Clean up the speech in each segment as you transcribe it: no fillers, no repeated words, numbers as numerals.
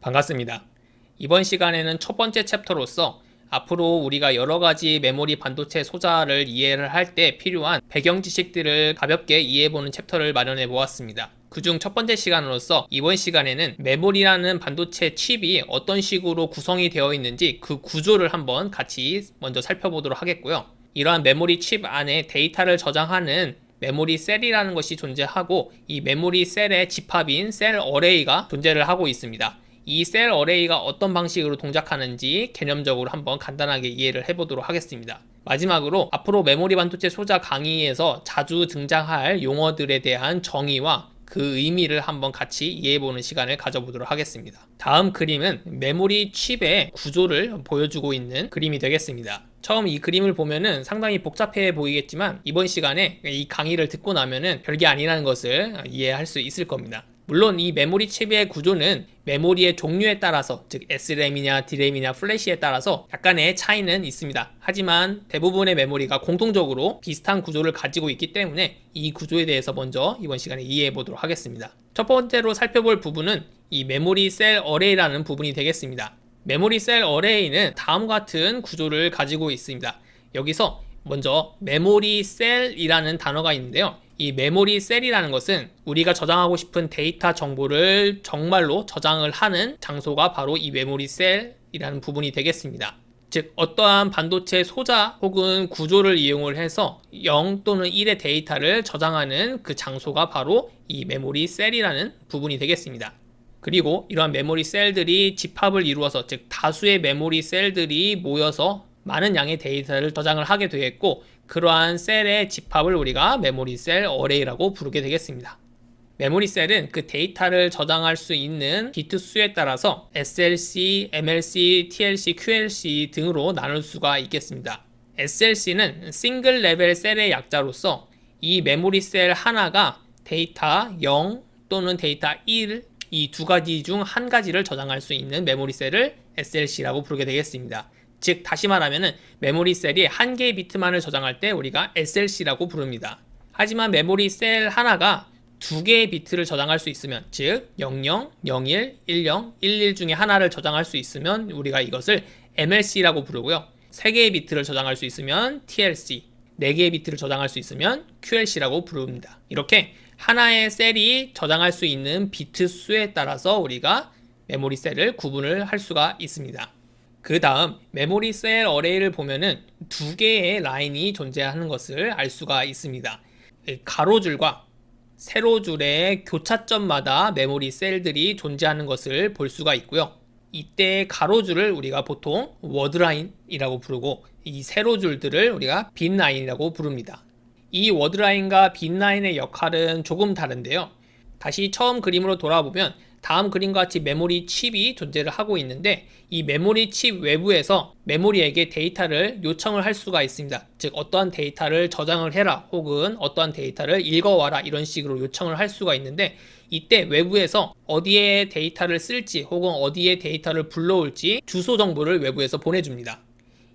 반갑습니다. 이번 시간에는 첫 번째 챕터로서 앞으로 우리가 여러 가지 메모리 반도체 소자를 이해를 할 때 필요한 배경 지식들을 가볍게 이해해보는 챕터를 마련해 보았습니다. 그중 첫 번째 시간으로서 이번 시간에는 메모리라는 반도체 칩이 어떤 식으로 구성이 되어 있는지 그 구조를 한번 같이 먼저 살펴보도록 하겠고요. 이러한 메모리 칩 안에 데이터를 저장하는 메모리 셀이라는 것이 존재하고, 이 메모리 셀의 집합인 셀 어레이가 존재를 하고 있습니다. 이 셀 어레이가 어떤 방식으로 동작하는지 개념적으로 한번 간단하게 이해를 해보도록 하겠습니다. 마지막으로 앞으로 메모리 반도체 소자 강의에서 자주 등장할 용어들에 대한 정의와 그 의미를 한번 같이 이해해보는 시간을 가져보도록 하겠습니다. 다음 그림은 메모리 칩의 구조를 보여주고 있는 그림이 되겠습니다. 처음 이 그림을 보면은 상당히 복잡해 보이겠지만 이번 시간에 이 강의를 듣고 나면은 별게 아니라는 것을 이해할 수 있을 겁니다. 물론 이 메모리 칩의 구조는 메모리의 종류에 따라서, 즉 SRAM이냐 DRAM이냐 플래시에 따라서 약간의 차이는 있습니다. 하지만 대부분의 메모리가 공통적으로 비슷한 구조를 가지고 있기 때문에 이 구조에 대해서 먼저 이번 시간에 이해해 보도록 하겠습니다. 첫 번째로 살펴볼 부분은 이 메모리 셀 어레이라는 부분이 되겠습니다. 메모리 셀 어레이는 다음과 같은 구조를 가지고 있습니다. 여기서 먼저 메모리 셀이라는 단어가 있는데요. 이 메모리 셀이라는 것은 우리가 저장하고 싶은 데이터 정보를 정말로 저장을 하는 장소가 바로 이 메모리 셀이라는 부분이 되겠습니다. 즉 어떠한 반도체 소자 혹은 구조를 이용을 해서 0 또는 1의 데이터를 저장하는 그 장소가 바로 이 메모리 셀이라는 부분이 되겠습니다. 그리고 이러한 메모리 셀들이 집합을 이루어서, 즉 다수의 메모리 셀들이 모여서 많은 양의 데이터를 저장을 하게 되겠고, 그러한 셀의 집합을 우리가 메모리 셀 어레이라고 부르게 되겠습니다. 메모리 셀은 그 데이터를 저장할 수 있는 비트 수에 따라서 SLC, MLC, TLC, QLC 등으로 나눌 수가 있겠습니다. SLC는 싱글 레벨 셀의 약자로서 이 메모리 셀 하나가 데이터 0 또는 데이터 1, 이 두 가지 중 한 가지를 저장할 수 있는 메모리 셀을 SLC라고 부르게 되겠습니다. 즉 다시 말하면 메모리 셀이 한 개의 비트만을 저장할 때 우리가 SLC라고 부릅니다. 하지만 메모리 셀 하나가 두 개의 비트를 저장할 수 있으면, 즉 00, 01, 10, 11 중에 하나를 저장할 수 있으면 우리가 이것을 MLC라고 부르고요. 세 개의 비트를 저장할 수 있으면 TLC, 네 개의 비트를 저장할 수 있으면 QLC라고 부릅니다. 이렇게 하나의 셀이 저장할 수 있는 비트 수에 따라서 우리가 메모리 셀을 구분을 할 수가 있습니다. 그 다음 메모리 셀 어레이를 보면은 두 개의 라인이 존재하는 것을 알 수가 있습니다. 가로줄과 세로줄의 교차점마다 메모리 셀들이 존재하는 것을 볼 수가 있고요. 이때 가로줄을 우리가 보통 워드라인이라고 부르고, 이 세로줄들을 우리가 빈라인이라고 부릅니다. 이 워드라인과 빈라인의 역할은 조금 다른데요. 다시 처음 그림으로 돌아보면 다음 그림과 같이 메모리 칩이 존재를 하고 있는데, 이 메모리 칩 외부에서 메모리에게 데이터를 요청을 할 수가 있습니다. 즉 어떠한 데이터를 저장을 해라 혹은 어떠한 데이터를 읽어와라 이런 식으로 요청을 할 수가 있는데, 이때 외부에서 어디에 데이터를 쓸지 혹은 어디에 데이터를 불러올지 주소 정보를 외부에서 보내줍니다.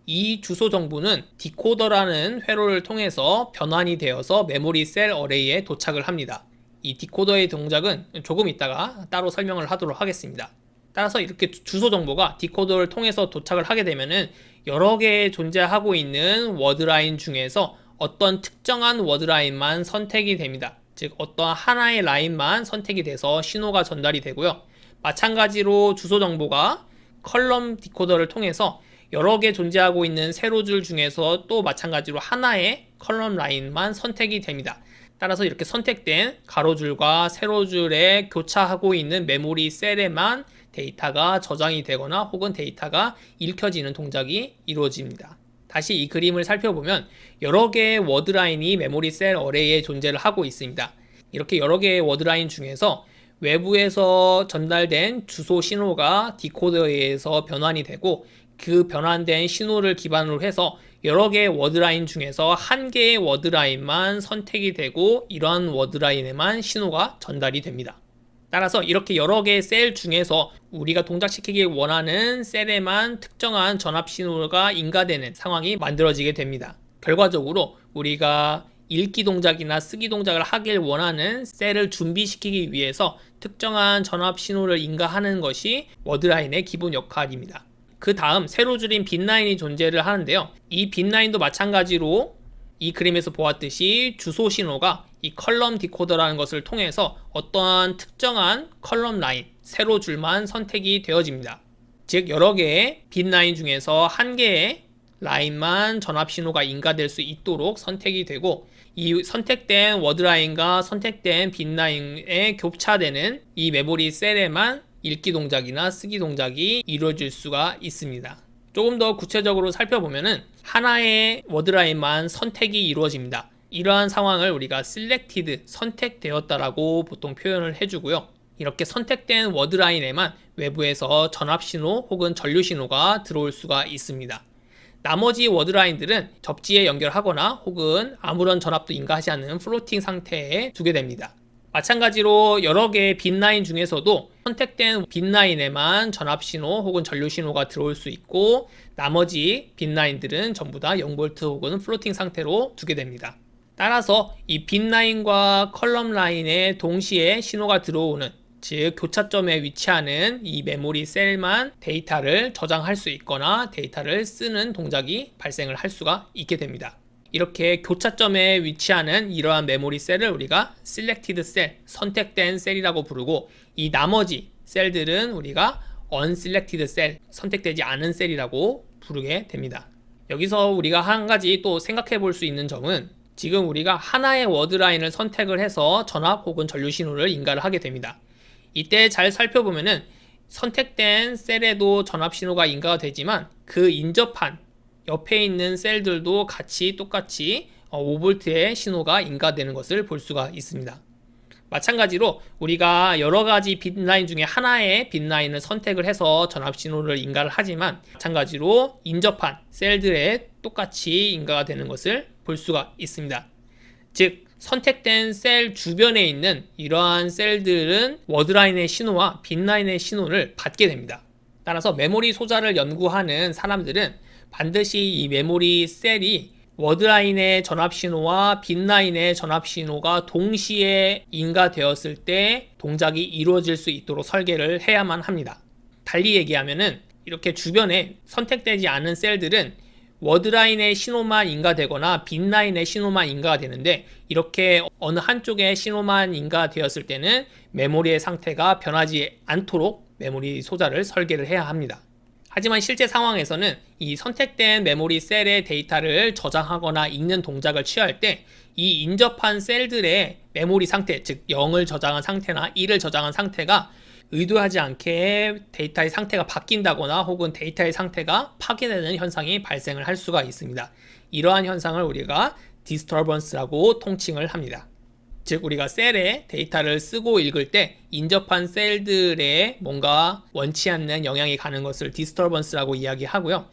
이 주소 정보는 디코더라는 회로를 통해서 변환이 되어서 메모리 셀 어레이에 도착을 합니다. 이 디코더의 동작은 조금 이따가 따로 설명을 하도록 하겠습니다. 따라서 이렇게 주소 정보가 디코더를 통해서 도착을 하게 되면은 여러 개 존재하고 있는 워드라인 중에서 어떤 특정한 워드라인만 선택이 됩니다. 즉 어떤 하나의 라인만 선택이 돼서 신호가 전달이 되고요. 마찬가지로 주소 정보가 컬럼 디코더를 통해서 여러 개 존재하고 있는 세로줄 중에서 또 마찬가지로 하나의 컬럼 라인만 선택이 됩니다. 따라서 이렇게 선택된 가로줄과 세로줄에 교차하고 있는 메모리 셀에만 데이터가 저장이 되거나 혹은 데이터가 읽혀지는 동작이 이루어집니다. 다시 이 그림을 살펴보면 여러 개의 워드라인이 메모리 셀 어레이에 존재를 하고 있습니다. 이렇게 여러 개의 워드라인 중에서 외부에서 전달된 주소 신호가 디코더에 의해서 변환이 되고, 그 변환된 신호를 기반으로 해서 여러 개의 워드라인 중에서 한 개의 워드라인만 선택이 되고 이러한 워드라인에만 신호가 전달이 됩니다. 따라서 이렇게 여러 개의 셀 중에서 우리가 동작시키기 원하는 셀에만 특정한 전압 신호가 인가되는 상황이 만들어지게 됩니다. 결과적으로 우리가 읽기 동작이나 쓰기 동작을 하길 원하는 셀을 준비시키기 위해서 특정한 전압 신호를 인가하는 것이 워드라인의 기본 역할입니다. 그 다음 세로 줄인 빈라인이 존재를 하는데요. 이 빈라인도 마찬가지로 이 그림에서 보았듯이 주소 신호가 이 컬럼 디코더라는 것을 통해서 어떠한 특정한 컬럼 라인, 세로 줄만 선택이 되어집니다. 즉 여러 개의 빈라인 중에서 한 개의 라인만 전압 신호가 인가될 수 있도록 선택이 되고, 이 선택된 워드라인과 선택된 빈라인에 교차되는 이 메모리 셀에만 읽기 동작이나 쓰기 동작이 이루어질 수가 있습니다. 조금 더 구체적으로 살펴보면은 하나의 워드라인만 선택이 이루어집니다. 이러한 상황을 우리가 selected, 선택되었다라고 보통 표현을 해주고요. 이렇게 선택된 워드라인에만 외부에서 전압신호 혹은 전류신호가 들어올 수가 있습니다. 나머지 워드라인들은 접지에 연결하거나 혹은 아무런 전압도 인가하지 않는 플로팅 상태에 두게 됩니다. 마찬가지로 여러 개의 빈라인 중에서도 선택된 빈라인에만 전압신호 혹은 전류신호가 들어올 수 있고, 나머지 빈라인들은 전부 다 0V 혹은 플로팅 상태로 두게 됩니다. 따라서 이 빈라인과 컬럼 라인에 동시에 신호가 들어오는, 즉 교차점에 위치하는 이 메모리 셀만 데이터를 저장할 수 있거나 데이터를 쓰는 동작이 발생을 할 수가 있게 됩니다. 이렇게 교차점에 위치하는 이러한 메모리 셀을 우리가 selected cell, 선택된 셀이라고 부르고, 이 나머지 셀들은 우리가 unselected cell, 선택되지 않은 셀이라고 부르게 됩니다. 여기서 우리가 한 가지 또 생각해 볼 수 있는 점은, 지금 우리가 하나의 워드라인을 선택을 해서 전압 혹은 전류 신호를 인가를 하게 됩니다. 이때 잘 살펴보면은 선택된 셀에도 전압 신호가 인가가 되지만 그 인접한 옆에 있는 셀들도 같이 똑같이 5V의 신호가 인가되는 것을 볼 수가 있습니다. 마찬가지로 우리가 여러 가지 빈라인 중에 하나의 빈라인을 선택을 해서 전압 신호를 인가를 하지만, 마찬가지로 인접한 셀들에 똑같이 인가가 되는 것을 볼 수가 있습니다. 즉 선택된 셀 주변에 있는 이러한 셀들은 워드라인의 신호와 빈라인의 신호를 받게 됩니다. 따라서 메모리 소자를 연구하는 사람들은 반드시 이 메모리 셀이 워드라인의 전압신호와 빈라인의 전압신호가 동시에 인가되었을 때 동작이 이루어질 수 있도록 설계를 해야만 합니다. 달리 얘기하면은 이렇게 주변에 선택되지 않은 셀들은 워드라인의 신호만 인가되거나 빈라인의 신호만 인가가 되는데, 이렇게 어느 한쪽의 신호만 인가되었을 때는 메모리의 상태가 변하지 않도록 메모리 소자를 설계를 해야 합니다. 하지만 실제 상황에서는 이 선택된 메모리 셀의 데이터를 저장하거나 읽는 동작을 취할 때 이 인접한 셀들의 메모리 상태, 즉 0을 저장한 상태나 1을 저장한 상태가 의도하지 않게 데이터의 상태가 바뀐다거나 혹은 데이터의 상태가 파괴되는 현상이 발생을 할 수가 있습니다. 이러한 현상을 우리가 disturbance라고 통칭을 합니다. 즉 우리가 셀에 데이터를 쓰고 읽을 때 인접한 셀들에 뭔가 원치 않는 영향이 가는 것을 disturbance라고 이야기하고요.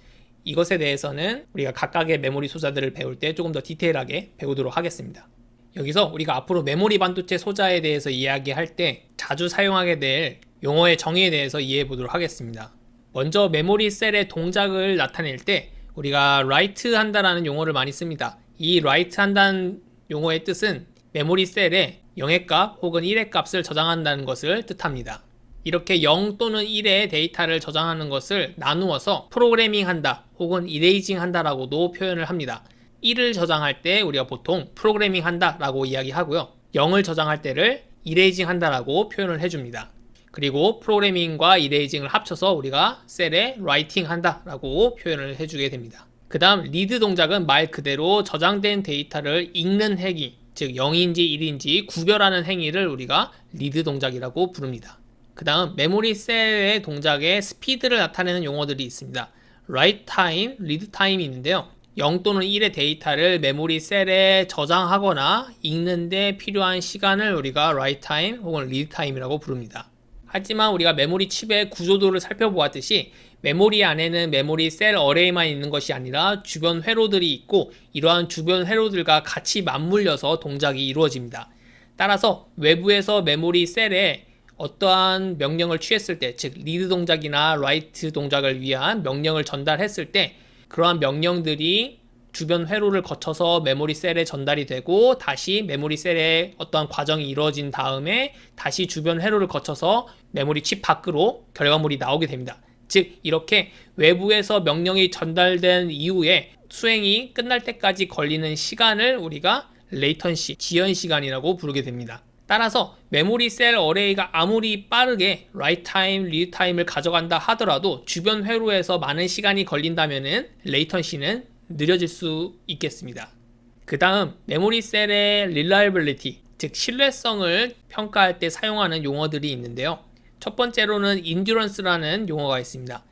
이것에 대해서는 우리가 각각의 메모리 소자들을 배울 때 조금 더 디테일하게 배우도록 하겠습니다. 여기서 우리가 앞으로 메모리 반도체 소자에 대해서 이야기할 때 자주 사용하게 될 용어의 정의에 대해서 이해해 보도록 하겠습니다. 먼저 메모리 셀의 동작을 나타낼 때 우리가 write 한다라는 용어를 많이 씁니다. 이 write 한다는 용어의 뜻은 메모리 셀에 0의 값 혹은 1의 값을 저장한다는 것을 뜻합니다. 이렇게 0 또는 1의 데이터를 저장하는 것을 나누어서 프로그래밍 한다 혹은 이레이징 한다라고도 표현을 합니다. 1을 저장할 때 우리가 보통 프로그래밍 한다라고 이야기하고요. 0을 저장할 때를 이레이징 한다라고 표현을 해줍니다. 그리고 프로그래밍과 이레이징을 합쳐서 우리가 셀에 라이팅 한다라고 표현을 해주게 됩니다. 그 다음 리드 동작은 말 그대로 저장된 데이터를 읽는 행위, 즉 0인지 1인지 구별하는 행위를 우리가 리드 동작이라고 부릅니다. 그 다음 메모리 셀의 동작의 스피드를 나타내는 용어들이 있습니다. write time, read time이 있는데요. 0 또는 1의 데이터를 메모리 셀에 저장하거나 읽는데 필요한 시간을 우리가 write time 혹은 read time이라고 부릅니다. 하지만 우리가 메모리 칩의 구조도를 살펴보았듯이 메모리 안에는 메모리 셀 어레이만 있는 것이 아니라 주변 회로들이 있고, 이러한 주변 회로들과 같이 맞물려서 동작이 이루어집니다. 따라서 외부에서 메모리 셀에 어떠한 명령을 취했을 때, 즉 리드 동작이나 라이트 동작을 위한 명령을 전달했을 때 그러한 명령들이 주변 회로를 거쳐서 메모리 셀에 전달이 되고 다시 메모리 셀에 어떠한 과정이 이루어진 다음에 다시 주변 회로를 거쳐서 메모리 칩 밖으로 결과물이 나오게 됩니다. 즉 이렇게 외부에서 명령이 전달된 이후에 수행이 끝날 때까지 걸리는 시간을 우리가 레이턴시, 지연 시간이라고 부르게 됩니다. 따라서 메모리 셀 어레이가 아무리 빠르게 write time, read time을 가져간다 하더라도 주변 회로에서 많은 시간이 걸린다면은 레이턴시는 느려질 수 있겠습니다. 그 다음 메모리 셀의 reliability, 즉 신뢰성을 평가할 때 사용하는 용어들이 있는데요. 첫 번째로는 endurance라는 용어가 있습니다.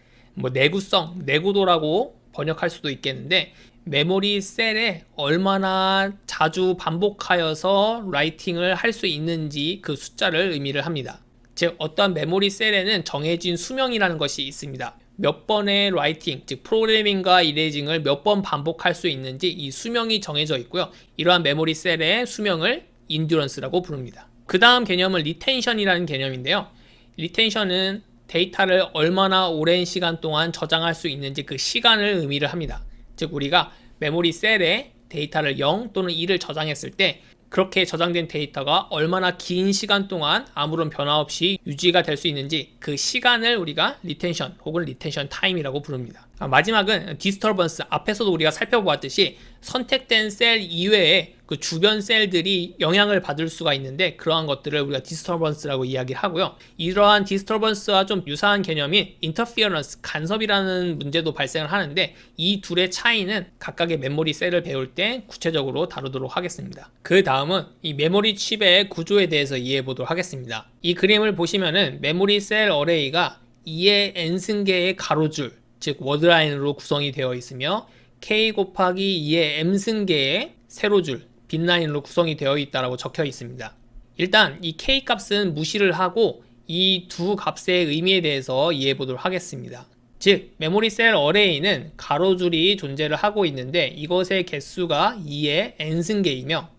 내구성, 내구도라고 번역할 수도 있겠는데 메모리 셀에 얼마나 자주 반복하여서 라이팅을 할 수 있는지 그 숫자를 의미를 합니다. 즉 어떠한 메모리 셀에는 정해진 수명이라는 것이 있습니다. 몇 번의 라이팅, 즉 프로그래밍과 이레이징을 몇 번 반복할 수 있는지 이 수명이 정해져 있고요. 이러한 메모리 셀의 수명을 인듀런스라고 부릅니다. 그 다음 개념은 리텐션이라는 개념인데요. 리텐션은 데이터를 얼마나 오랜 시간 동안 저장할 수 있는지 그 시간을 의미를 합니다. 즉 우리가 메모리 셀에 데이터를 0 또는 1을 저장했을 때 그렇게 저장된 데이터가 얼마나 긴 시간 동안 아무런 변화 없이 유지가 될 수 있는지 그 시간을 우리가 리텐션 혹은 리텐션 타임이라고 부릅니다. 마지막은 디스터번스, 앞에서도 우리가 살펴보았듯이 선택된 셀 이외에 그 주변 셀들이 영향을 받을 수가 있는데 그러한 것들을 우리가 디스터번스라고 이야기를 하고요. 이러한 디스터번스와 좀 유사한 개념인 인터피어런스, 간섭이라는 문제도 발생을 하는데 이 둘의 차이는 각각의 메모리 셀을 배울 때 구체적으로 다루도록 하겠습니다. 그 다음은 이 메모리 칩의 구조에 대해서 이해해 보도록 하겠습니다. 이 그림을 보시면은 메모리 셀 어레이가 2의 n승계의 가로줄, 즉 워드라인으로 구성이 되어 있으며 k 곱하기 2의 m승계의 세로줄, 빈라인으로 구성이 되어 있다고 적혀 있습니다. 일단 이 k 값은 무시를 하고 이 두 값의 의미에 대해서 이해해 보도록 하겠습니다. 즉 메모리 셀 어레이는 가로줄이 존재를 하고 있는데 이것의 개수가 2의 n승계이며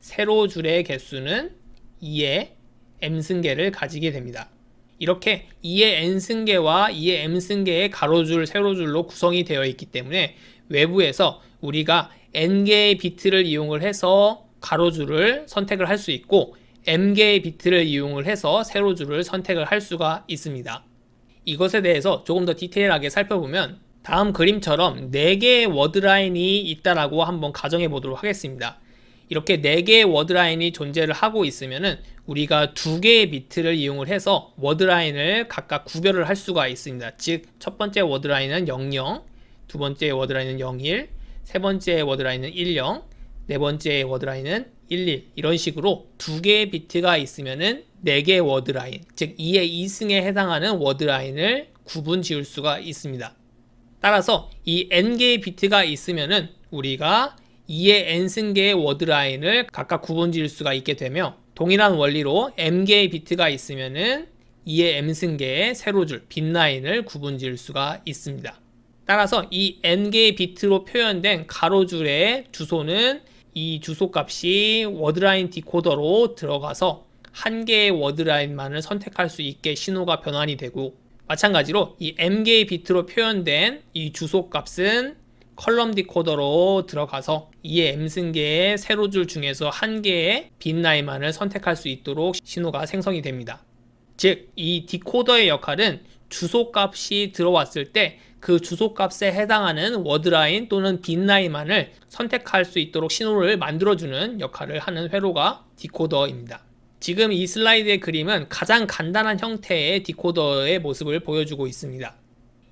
세로줄의 개수는 2의 m승계를 가지게 됩니다. 이렇게 2의 n승계와 2의 m승계의 가로줄, 세로줄로 구성이 되어 있기 때문에 외부에서 우리가 n개의 비트를 이용을 해서 가로줄을 선택을 할 수 있고 m개의 비트를 이용을 해서 세로줄을 선택을 할 수가 있습니다. 이것에 대해서 조금 더 디테일하게 살펴보면 다음 그림처럼 4개의 워드라인이 있다라고 한번 가정해 보도록 하겠습니다. 이렇게 4개의 워드라인이 존재를 하고 있으면은 우리가 2개의 비트를 이용을 해서 워드라인을 각각 구별을 할 수가 있습니다. 즉, 첫 번째 워드라인은 00, 두 번째 워드라인은 01, 세 번째 워드라인은 10, 네 번째 워드라인은 11 이런 식으로 2개의 비트가 있으면은 4개의 워드라인, 즉 2의 2승에 해당하는 워드라인을 구분 지을 수가 있습니다. 따라서 이 n개의 비트가 있으면은 우리가 2의 n승계의 워드라인을 각각 구분 지을 수가 있게 되며 동일한 원리로 m개의 비트가 있으면은 2의 m승계의 세로줄, 빈라인을 구분 지을 수가 있습니다. 따라서 이 n개의 비트로 표현된 가로줄의 주소는 이 주소값이 워드라인 디코더로 들어가서 한 개의 워드라인만을 선택할 수 있게 신호가 변환이 되고 마찬가지로 이 m개의 비트로 표현된 이 주소값은 컬럼 디코더로 들어가서 2의 m승계의 세로줄 중에서 한 개의 빈라인만을 선택할 수 있도록 신호가 생성이 됩니다. 즉, 이 디코더의 역할은 주소값이 들어왔을 때 그 주소값에 해당하는 워드라인 또는 빈라인만을 선택할 수 있도록 신호를 만들어주는 역할을 하는 회로가 디코더입니다. 지금 이 슬라이드의 그림은 가장 간단한 형태의 디코더의 모습을 보여주고 있습니다.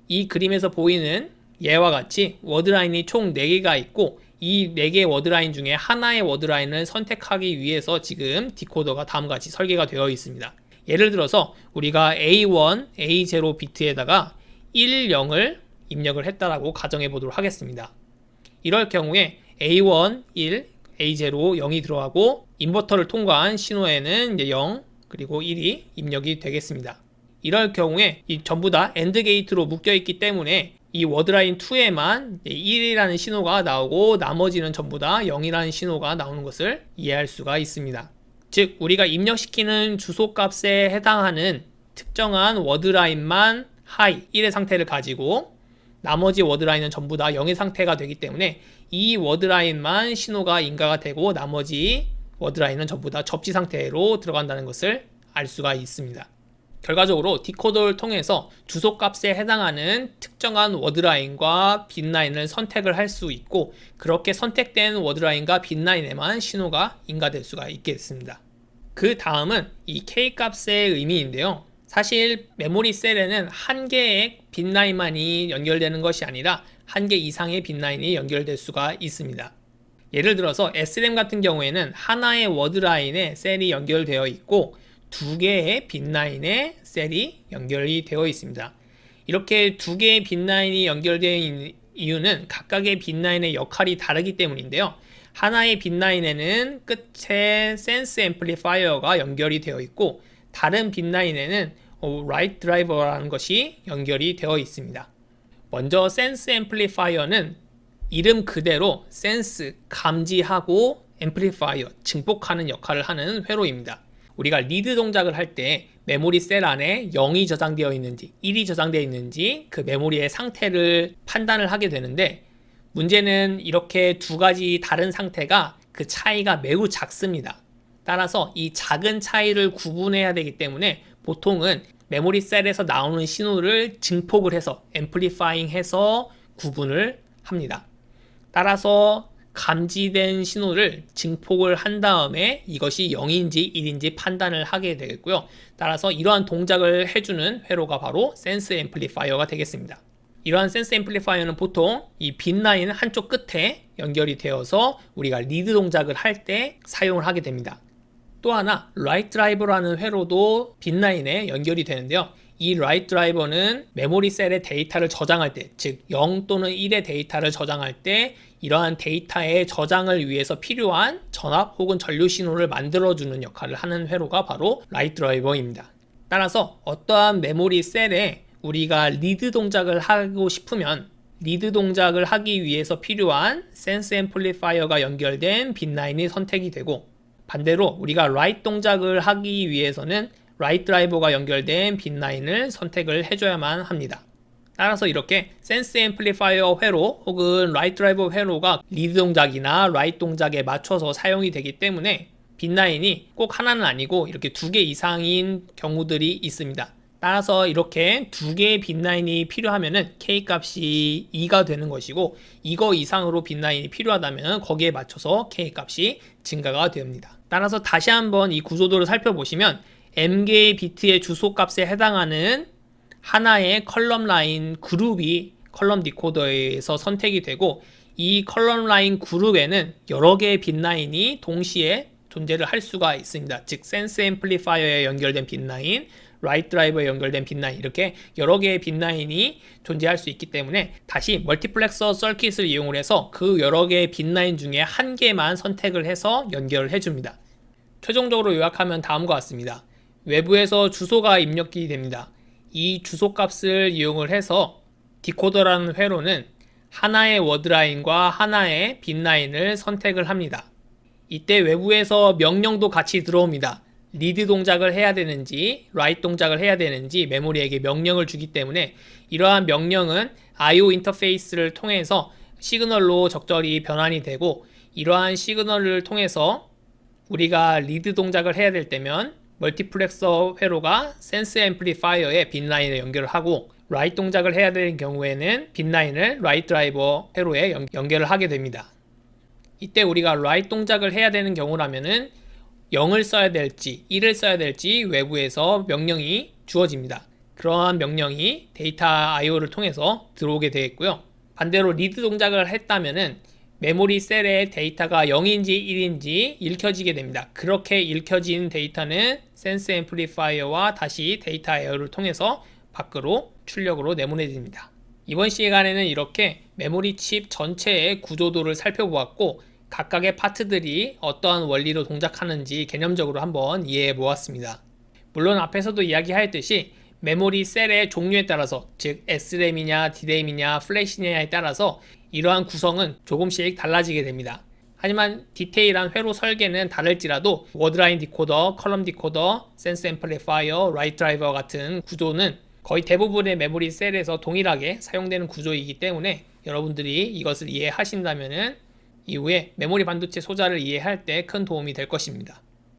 이 그림에서 보이는 예와 같이 워드라인이 총 4개가 있고 이 4개의 워드라인 중에 하나의 워드라인을 선택하기 위해서 지금 디코더가 다음과 같이 설계가 되어 있습니다. 예를 들어서 우리가 A1, A0 비트에다가 1, 0을 입력을 했다라고 가정해 보도록 하겠습니다. 이럴 경우에 A1, 1, A0, 0이 들어가고 인버터를 통과한 신호에는 이제 0 그리고 1이 입력이 되겠습니다. 이럴 경우에 이 전부 다 AND 게이트로 묶여 있기 때문에 이 워드라인 2에만 1이라는 신호가 나오고 나머지는 전부 다 0이라는 신호가 나오는 것을 이해할 수가 있습니다. 즉 우리가 입력시키는 주소값에 해당하는 특정한 워드라인만 하이 1의 상태를 가지고 나머지 워드라인은 전부 다 0의 상태가 되기 때문에 이 워드라인만 신호가 인가가 되고 나머지 워드라인은 전부 다 접지 상태로 들어간다는 것을 알 수가 있습니다. 결과적으로 디코더를 통해서 주소값에 해당하는 특정한 워드라인과 빈라인을 선택을 할 수 있고, 그렇게 선택된 워드라인과 빈라인에만 신호가 인가될 수가 있겠습니다. 그 다음은 이 K값의 의미인데요. 사실 메모리 셀에는 한 개의 빈라인만이 연결되는 것이 아니라 한 개 이상의 빈라인이 연결될 수가 있습니다. 예를 들어서 SRAM 같은 경우에는 하나의 워드라인에 셀이 연결되어 있고 두 개의 빈라인에 셀이 연결이 되어 있습니다. 이렇게 두 개의 빈라인이 연결되어 있는 이유는 각각의 빈라인의 역할이 다르기 때문인데요. 하나의 빈라인에는 끝에 센스 앰플리파이어가 연결이 되어 있고 다른 빈라인에는 라이트 드라이버라는 것이 연결이 되어 있습니다. 먼저 센스 앰플리파이어는 이름 그대로 센스, 감지하고 앰플리파이어, 증폭하는 역할을 하는 회로입니다. 우리가 리드 동작을 할 때 메모리 셀 안에 0이 저장되어 있는지 1이 저장되어 있는지 그 메모리의 상태를 판단을 하게 되는데, 문제는 이렇게 두 가지 다른 상태가 그 차이가 매우 작습니다. 따라서 이 작은 차이를 구분해야 되기 때문에 보통은 메모리 셀에서 나오는 신호를 증폭을 해서 앰플리파잉 해서 구분을 합니다. 따라서 감지된 신호를 증폭을 한 다음에 이것이 0인지 1인지 판단을 하게 되겠고요. 따라서 이러한 동작을 해주는 회로가 바로 센스 앰플리파이어가 되겠습니다. 이러한 센스 앰플리파이어는 보통 이 빈라인 한쪽 끝에 연결이 되어서 우리가 리드 동작을 할 때 사용을 하게 됩니다. 또 하나 라이트 드라이버라는 회로도 빈라인에 연결이 되는데요. 이 라이트 드라이버는 메모리 셀의 데이터를 저장할 때, 즉 0 또는 1의 데이터를 저장할 때 이러한 데이터의 저장을 위해서 필요한 전압 혹은 전류 신호를 만들어주는 역할을 하는 회로가 바로 라이트 드라이버입니다. 따라서 어떠한 메모리 셀에 우리가 리드 동작을 하고 싶으면 리드 동작을 하기 위해서 필요한 센스 앰플리파이어가 연결된 빈라인이 선택이 되고, 반대로 우리가 라이트 동작을 하기 위해서는 라이트 드라이버가 연결된 빈라인을 선택을 해줘야만 합니다. 따라서 이렇게 센스 앰플리파이어 회로 혹은 라이트 드라이버 회로가 리드 동작이나 라이트 동작에 맞춰서 사용이 되기 때문에 빈라인이 꼭 하나는 아니고 이렇게 두 개 이상인 경우들이 있습니다. 따라서 이렇게 두 개의 빈라인이 필요하면은 K값이 2가 되는 것이고, 이거 이상으로 빈라인이 필요하다면 거기에 맞춰서 K값이 증가가 됩니다. 따라서 다시 한번 이 구조도를 살펴보시면 M개의 비트의 주소값에 해당하는 하나의 컬럼 라인 그룹이 컬럼 디코더에서 선택이 되고, 이 컬럼 라인 그룹에는 여러 개의 빈라인이 동시에 존재를 할 수가 있습니다. 즉 센스 앰플리파이어에 연결된 빈라인, 라이트 드라이버에 연결된 빈라인, 이렇게 여러 개의 빈라인이 존재할 수 있기 때문에 다시 멀티플렉서 서킷을 이용을 해서 그 여러 개의 빈라인 중에 한 개만 선택을 해서 연결을 해줍니다. 최종적으로 요약하면 다음과 같습니다. 외부에서 주소가 입력이 됩니다. 이 주소값을 이용을 해서 디코더라는 회로는 하나의 워드라인과 하나의 빈라인을 선택을 합니다. 이때 외부에서 명령도 같이 들어옵니다. 리드 동작을 해야 되는지 라이트 동작을 해야 되는지 메모리에게 명령을 주기 때문에 이러한 명령은 I/O 인터페이스를 통해서 시그널로 적절히 변환이 되고, 이러한 시그널을 통해서 우리가 리드 동작을 해야 될 때면 멀티플렉서 회로가 센스 앰플리파이어에 빈라인을 연결을 하고, 라이트 동작을 해야 되는 경우에는 빈라인을 라이트 드라이버 회로에 연결을 하게 됩니다. 이때 우리가 라이트 동작을 해야 되는 경우라면은 0을 써야 될지 1을 써야 될지 외부에서 명령이 주어집니다. 그러한 명령이 데이터 I/O를 통해서 들어오게 되겠고요. 반대로 리드 동작을 했다면은 메모리 셀의 데이터가 0인지 1인지 읽혀지게 됩니다. 그렇게 읽혀진 데이터는 센스 앰플리파이어와 다시 데이터 I/O를 통해서 밖으로 출력으로 내보내집니다. 이번 시간에는 이렇게 메모리 칩 전체의 구조도를 살펴보았고, 각각의 파트들이 어떠한 원리로 동작하는지 개념적으로 한번 이해해 보았습니다. 물론 앞에서도 이야기하였듯이 메모리 셀의 종류에 따라서, 즉 SRAM이냐 DRAM이냐 플래시냐에 따라서 이러한 구성은 조금씩 달라지게 됩니다. 하지만 디테일한 회로 설계는 다를지라도 워드라인 디코더, 컬럼 디코더, 센스 앰플리파이어, 라이트 드라이버 같은 구조는 거의 대부분의 메모리 셀에서 동일하게 사용되는 구조이기 때문에 여러분들이 이것을 이해하신다면 이후에 메모리 반도체 소자를 이해할 때 큰 도움이 될 것입니다.